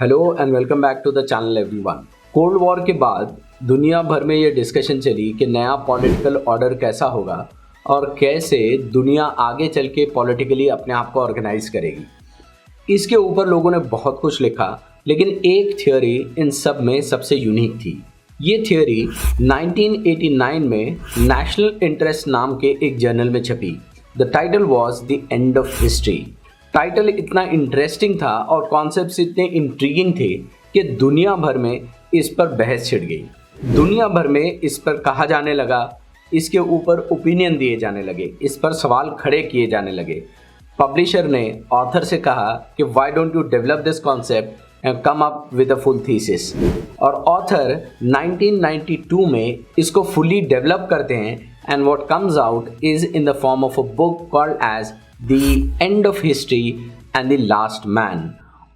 Hello and welcome back to the channel everyone. Cold war के बाद दुनिया भर में ये डिस्कशन चली कि नया पॉलिटिकल ऑर्डर कैसा होगा और कैसे दुनिया आगे चल के पॉलिटिकली अपने आप को ऑर्गेनाइज करेगी। इसके ऊपर लोगों ने बहुत कुछ लिखा, लेकिन एक थियोरी इन सब में सबसे यूनिक थी। ये थियोरी 1989 में नेशनल इंटरेस्ट नाम के एक जर्नल में छपी। The title was the end of history. Title इतना इंटरेस्टिंग था और कॉन्सेप्ट्स इतने इंट्रीगिंग थे कि दुनिया भर में इस पर बहस छिड़ गई। दुनिया भर में इस पर कहा जाने लगा, इसके ऊपर ओपिनियन दिए जाने लगे, इस पर सवाल खड़े किए जाने लगे। पब्लिशर ने ऑथर से कहा कि why don't you develop this concept and come up with a full thesis. और ऑथर 1992 में इसको फुली डेवलप करते हैं and what comes out is in the form of a book called as The End of History and the Last Man।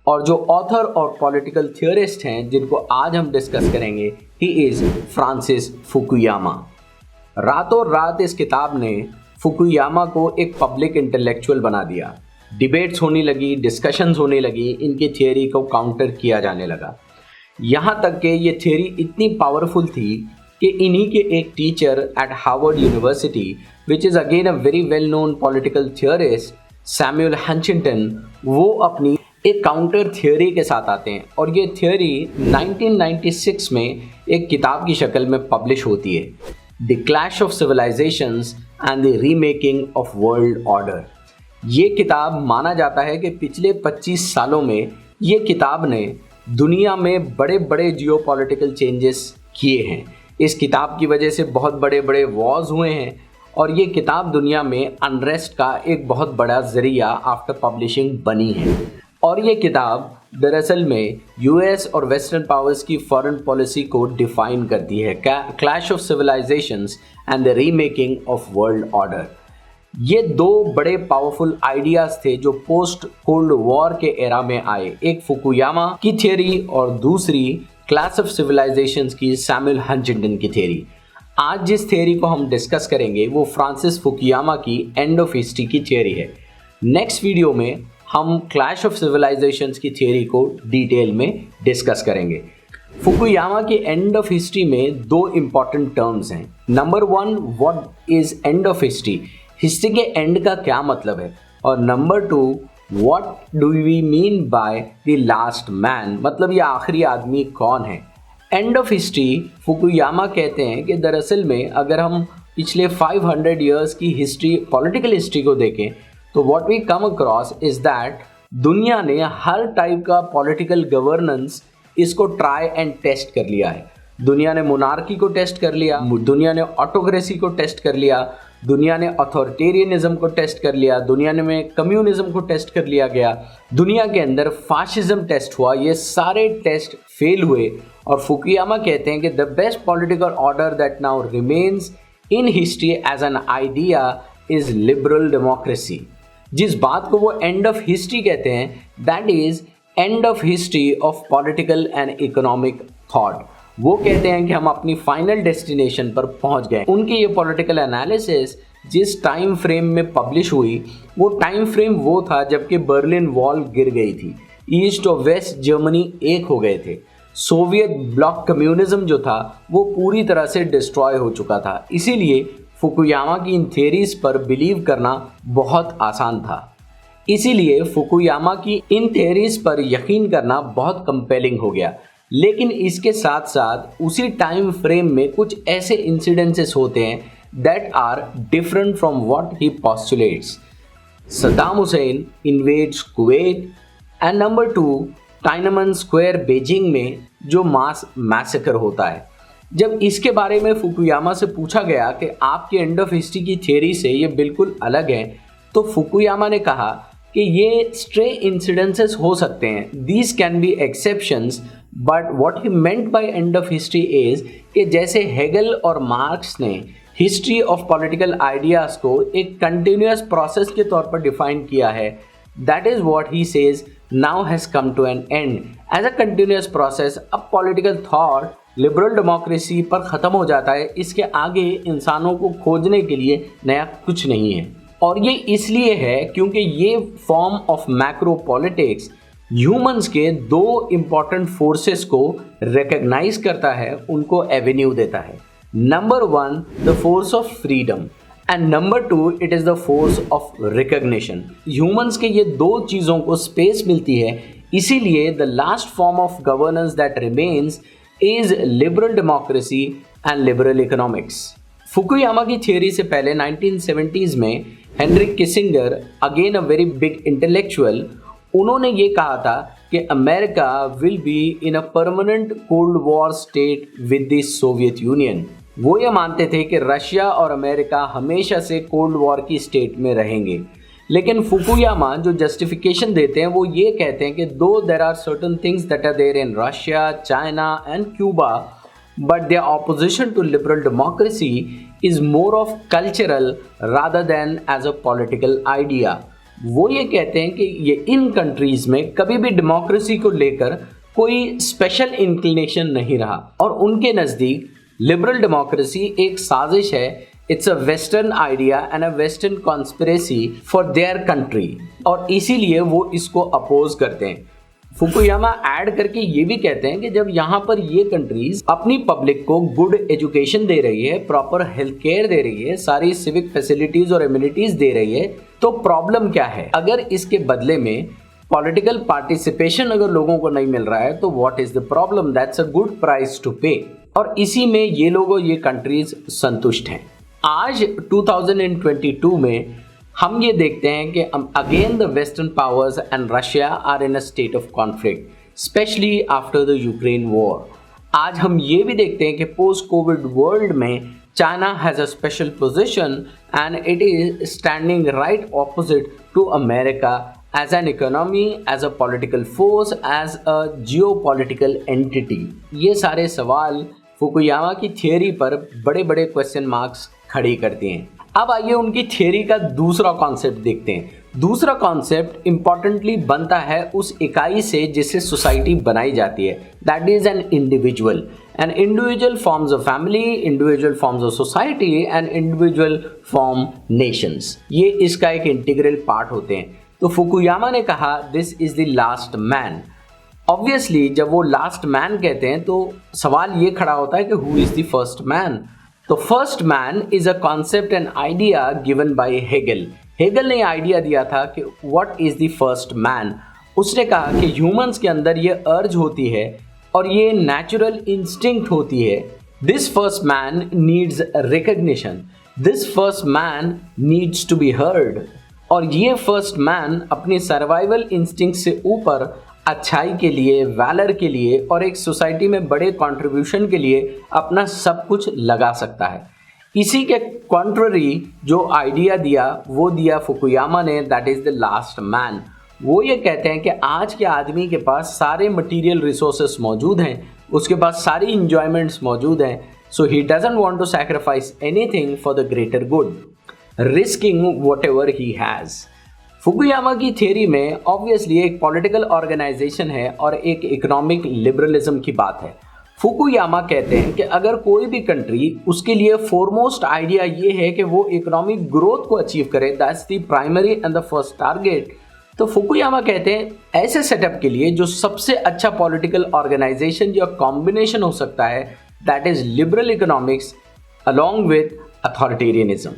और जो author और political theorist हैं जिनको आज हम डिस्कस करेंगे, ही इज़ फ्रांसिस फुकुयामा। रातों रात इस किताब ने फुकुयामा को एक पब्लिक इंटेलेक्चुअल बना दिया। डिबेट्स होने लगी, डिस्कशंस होने लगी, इनकी थियोरी को काउंटर किया जाने लगा। यहाँ तक कि ये थियोरी इतनी पावरफुल थी कि इन्हीं के एक teacher at Harvard university, which is again a very well known political theorist, Samuel Huntington, वो अपनी एक काउंटर थियोरी के साथ आते हैं और ये थियोरी 1996 में एक किताब की शक्ल में पब्लिश होती है, the clash of civilizations and the remaking of world order. ये किताब माना जाता है कि पिछले 25 सालों में ये किताब ने दुनिया में बड़े बड़े जियोपॉलिटिकल चेंजेस किए हैं। इस किताब की वजह से बहुत बड़े बड़े वॉर्स हुए हैं और ये किताब दुनिया में अनरेस्ट का एक बहुत बड़ा ज़रिया आफ्टर पब्लिशिंग बनी है। और ये किताब दरअसल में यूएस और वेस्टर्न पावर्स की फॉरेन पॉलिसी को डिफाइन करती है, clash of civilizations and the remaking of world order. ये दो बड़े पावरफुल आइडियाज़ थे जो पोस्ट कोल्ड वॉर के एरा में आए, एक फुकुयामा की थियोरी और दूसरी क्लैश ऑफ सिविलाइजेशंस की सैमुअल हंटिंगटन की थियोरी। आज जिस थियोरी को हम डिस्कस करेंगे वो फ्रांसिस फुकुयामा की एंड ऑफ हिस्ट्री की थियोरी है। नेक्स्ट वीडियो में हम क्लैश ऑफ सिविलाइजेशंस की थियोरी को डिटेल में डिस्कस करेंगे। फुकुयामा की एंड ऑफ हिस्ट्री में दो इंपॉर्टेंट टर्म्स हैं। Number 1, what is end of history, history के एंड का क्या मतलब है, और number 2, What do we mean by the last man, मतलब ये आखिरी आदमी कौन है। एंड ऑफ हिस्ट्री फुकुयामा कहते हैं कि दरअसल में अगर हम पिछले 500 ईयर्स की हिस्ट्री, पॉलिटिकल हिस्ट्री को देखें तो what we come across is that दुनिया ने हर टाइप का पॉलिटिकल गवर्नेंस इसको ट्राई एंड टेस्ट कर लिया है। दुनिया ने मोनार्की को टेस्ट कर लिया, दुनिया ने ऑटोक्रेसी को टेस्ट कर लिया, दुनिया ने अथॉरिटेरियनिज्म को टेस्ट कर लिया, दुनिया ने में कम्युनिज्म को टेस्ट कर लिया गया, दुनिया के अंदर फाशिज्म टेस्ट हुआ। ये सारे टेस्ट फेल हुए और फुकुयामा कहते हैं कि the best political order that now remains in history as an idea is liberal democracy. जिस बात को वो एंड ऑफ हिस्ट्री कहते हैं, that is end of history of political and economic thought. वो कहते हैं कि हम अपनी फाइनल डेस्टिनेशन पर पहुंच गए। उनकी ये पॉलिटिकल एनालिसिस जिस टाइम फ्रेम में पब्लिश हुई, वो टाइम फ्रेम वो था जबकि बर्लिन वॉल गिर गई थी, ईस्ट और वेस्ट जर्मनी एक हो गए थे, सोवियत ब्लॉक कम्युनिज्म जो था वो पूरी तरह से डिस्ट्रॉय हो चुका था। इसीलिए फुकुयामा की इन थियरीज पर बिलीव करना बहुत आसान था। इसीलिए फुकुयामा की इन थियरीज पर यकीन करना बहुत कंपेलिंग हो गया। लेकिन इसके साथ साथ उसी टाइम फ्रेम में कुछ ऐसे इंसिडेंसेस होते हैं that are different from what he postulates. Saddam Hussein invades Kuwait and number 2, Tiananmen square Beijing में जो मास मैसेकर होता है। जब इसके बारे में फुकुयामा से पूछा गया कि आपके एंड ऑफ हिस्ट्री की थियोरी से ये बिल्कुल अलग है, तो फुकुयामा ने कहा कि ये स्ट्रे इंसिडेंसेस हो सकते हैं, these can be exceptions, but what he meant by and of history is कि जैसे हेगल और मार्क्स ने हिस्ट्री ऑफ पॉलिटिकल आइडियाज़ को एक कंटिन्यूस प्रोसेस के तौर पर डिफाइन किया है, that is what he says now has come to an end as a continuous process. अब पॉलिटिकल थॉट लिबरल डेमोक्रेसी पर ख़त्म हो जाता है, इसके आगे इंसानों को खोजने के लिए नया कुछ नहीं है। और ये इसलिए है क्योंकि ये form of macro politics humans के दो इंपॉर्टेंट फोर्सेस को रिकॉग्नाइज करता है, उनको एवेन्यू देता है। Number 1 the force of freedom and number 2 it is the force of recognition. Humans के ये दो चीज़ों को स्पेस मिलती है, इसीलिए the last form of governance that remains is liberal democracy and liberal economics. Fukuyama की थियोरी से पहले 1970s में Henry Kissinger, again a very big intellectual, उन्होंने ये कहा था कि America will be in a permanent cold war state with the Soviet union. वो ये मानते थे कि रशिया और अमेरिका हमेशा से कोल्ड वॉर की स्टेट में रहेंगे। लेकिन फुकुयामा जो जस्टिफिकेशन देते हैं वो ये कहते हैं कि though there are certain things that are there in Russia, China and Cuba, but their opposition to liberal democracy is more of cultural rather than as a political idea। वो ये कहते हैं कि ये इन कंट्रीज में कभी भी डेमोक्रेसी को लेकर कोई स्पेशल इंक्लिनेशन नहीं रहा और उनके नज़दीक लिबरल डेमोक्रेसी एक साजिश है, it's a western idea and a western conspiracy for their country, और इसीलिए वो इसको अपोज करते हैं। फुकुयामा ऐड करके ये भी कहते हैं कि जब यहाँ पर ये कंट्रीज अपनी पब्लिक को गुड एजुकेशन दे रही है, प्रॉपर हेल्थ केयर दे रही है, सारी सिविक फैसिलिटीज और इम्यूनिटीज दे रही है, तो प्रॉब्लम क्या है? अगर इसके बदले में पॉलिटिकल पार्टिसिपेशन अगर लोगों को नहीं मिल रहा है तो what is the problem? That's a good price to pay. और इसी में ये लोग, ये कंट्रीज संतुष्ट हैं। आज 2022 में हम ये देखते हैं कि again the western powers and Russia are in a state of conflict, specially after the Ukraine war. आज हम ये भी देखते हैं कि पोस्ट कोविड वर्ल्ड में China has a special position and it is standing right opposite to America as an economy, as a political force, as a geopolitical entity. ये सारे सवाल फुकुयामा की थियोरी पर बड़े बड़े क्वेश्चन मार्क्स खड़ी करते हैं। अब आइए उनकी थियोरी का दूसरा कॉन्सेप्ट देखते हैं। दूसरा कॉन्सेप्ट इंपॉर्टेंटली बनता है उस इकाई से जिससे सोसाइटी बनाई जाती है, that is an individual. An individual forms a family, individual forms a society and individual form Nations. ये इसका एक इंटीग्रल पार्ट होते हैं। तो फुकुयामा ने कहा this is the last man. Obviously जब वो लास्ट मैन कहते हैं तो सवाल ये खड़ा होता है कि who is the first man? तो first man is a concept and idea given by Hegel. Hegel ने आइडिया दिया था कि what is the first man. उसने कहा कि ह्यूमंस के अंदर ये अर्ज होती है और ये नेचुरल इंस्टिंक्ट होती है। This first man needs recognition, this first man needs to be heard. और ये फर्स्ट मैन अपनी सर्वाइवल इंस्टिंक्ट से ऊपर अच्छाई के लिए, वैलर के लिए और एक सोसाइटी में बड़े कंट्रीब्यूशन के लिए अपना सब कुछ लगा सकता है। इसी के कॉन्ट्ररी जो आइडिया दिया वो दिया फुकुयामा ने, that is the last man. वो ये कहते हैं कि आज के आदमी के पास सारे मटेरियल रिसोर्सेस मौजूद हैं, उसके पास सारी इंजॉयमेंट्स मौजूद हैं, so he doesn't want to sacrifice anything for the greater good, risking whatever he has. Fukuyama की थियोरी में ऑब्वियसली एक पॉलिटिकल ऑर्गेनाइजेशन है और एक इकोनॉमिक लिबरलिज्म की बात है। फुकुयामा कहते हैं कि अगर कोई भी कंट्री, उसके लिए फोरमोस्ट आइडिया ये है कि वो इकोनॉमिक ग्रोथ को अचीव करे, that's the primary and the first target. तो फुकुयामा कहते हैं ऐसे सेटअप के लिए जो सबसे अच्छा पॉलिटिकल ऑर्गेनाइजेशन या कॉम्बिनेशन हो सकता है, that is liberal economics along with authoritarianism.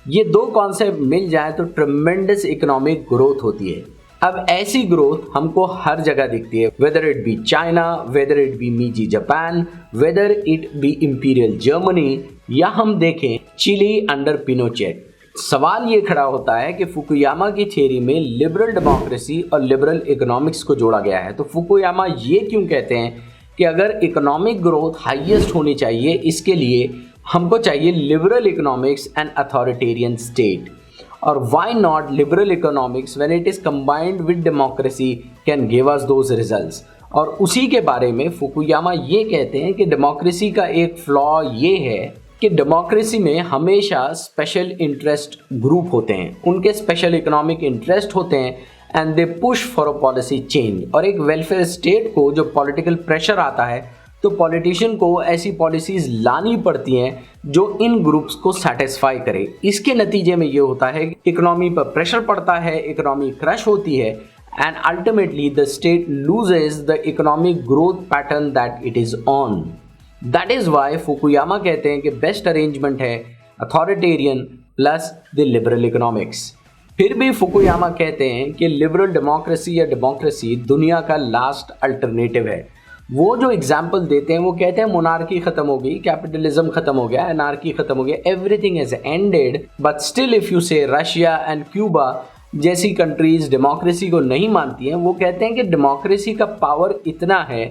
ये दो कॉन्सेप्ट मिल जाए तो ट्रेमेंडस इकोनॉमिक ग्रोथ होती है। अब ऐसी ग्रोथ हमको हर जगह दिखती है, whether it be China, whether it be मीजी Japan, whether it be imperial Germany, या हम देखें चिली अंडर पिनोचेट। सवाल ये खड़ा होता है कि फुकुयामा की थियोरी में लिबरल डेमोक्रेसी और लिबरल इकोनॉमिक्स को जोड़ा गया है। तो फुकुयामा ये क्यों कहते हैं कि अगर इकोनॉमिक ग्रोथ हाईएस्ट होनी चाहिए, इसके लिए हमको चाहिए liberal economics and authoritarian state. और why not liberal economics when it is combined with democracy can give us those results. और उसी के बारे में फुकुयामा ये कहते हैं कि डेमोक्रेसी का एक फ्लॉ ये है कि डेमोक्रेसी में हमेशा स्पेशल इंटरेस्ट ग्रुप होते हैं, उनके स्पेशल इकोनॉमिक इंटरेस्ट होते हैं and they push for a policy change. और एक वेलफेयर स्टेट को जो पॉलिटिकल प्रेशर आता है तो पॉलिटिशियन को ऐसी पॉलिसीज लानी पड़ती हैं जो इन ग्रुप्स को सेटिस्फाई करे। इसके नतीजे में ये होता है कि इकोनॉमी पर प्रेशर पड़ता है, इकोनॉमी क्रश होती है and ultimately the state loses the economic growth pattern that it is on. That is why Fukuyama कहते हैं कि बेस्ट अरेंजमेंट है authoritarian plus the liberal economics. फिर भी फुकुयामा कहते हैं कि लिबरल डेमोक्रेसी या डेमोक्रेसी दुनिया का लास्ट अल्टरनेटिव है। वो जो एग्जाम्पल देते हैं वो कहते हैं मोनार्की खत्म हो गई, कैपिटलिज्म खत्म हो गया, एनार्की खत्म हो गया, everything has ended, but still if you से रशिया एंड क्यूबा जैसी कंट्रीज डेमोक्रेसी को नहीं मानती हैं, वो कहते हैं कि डेमोक्रेसी का पावर इतना है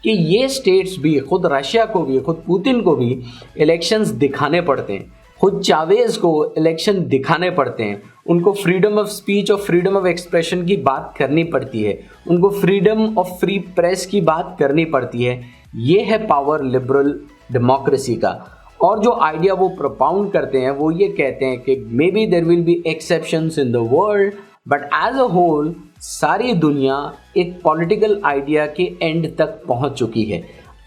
कि ये स्टेट्स भी, खुद रशिया को भी, खुद पुतिन को भी इलेक्शंस दिखाने पड़ते हैं, खुद चावेज को इलेक्शन दिखाने पड़ते हैं, उनको फ्रीडम ऑफ स्पीच और फ्रीडम ऑफ एक्सप्रेशन की बात करनी पड़ती है, उनको फ्रीडम ऑफ फ्री प्रेस की बात करनी पड़ती है। ये है पावर लिबरल डेमोक्रेसी का। और जो आइडिया वो प्रोपाउंड करते हैं वो ये कहते हैं कि maybe there will be exceptions in the world, but as a whole सारी दुनिया एक पॉलिटिकल आइडिया के एंड तक पहुंच चुकी है।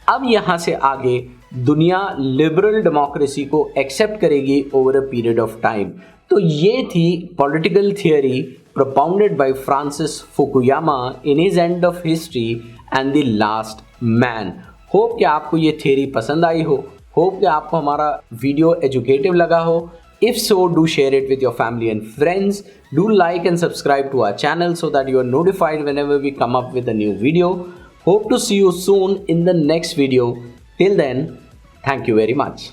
अब यहाँ से आगे दुनिया लिबरल डेमोक्रेसी को एक्सेप्ट करेगी over a period of time. तो ये थी political theory propounded bye Francis Fukuyama in his and of history and the last man. Hope कि आपको ये थियोरी पसंद आई हो, होप कि आपको हमारा वीडियो एजुकेटिव लगा हो। If so, do share it with your family and friends. Do like and subscribe to our channel so that you are notified whenever we come up with a new video. Hope to see you soon in the next video. Till then, thank you very much.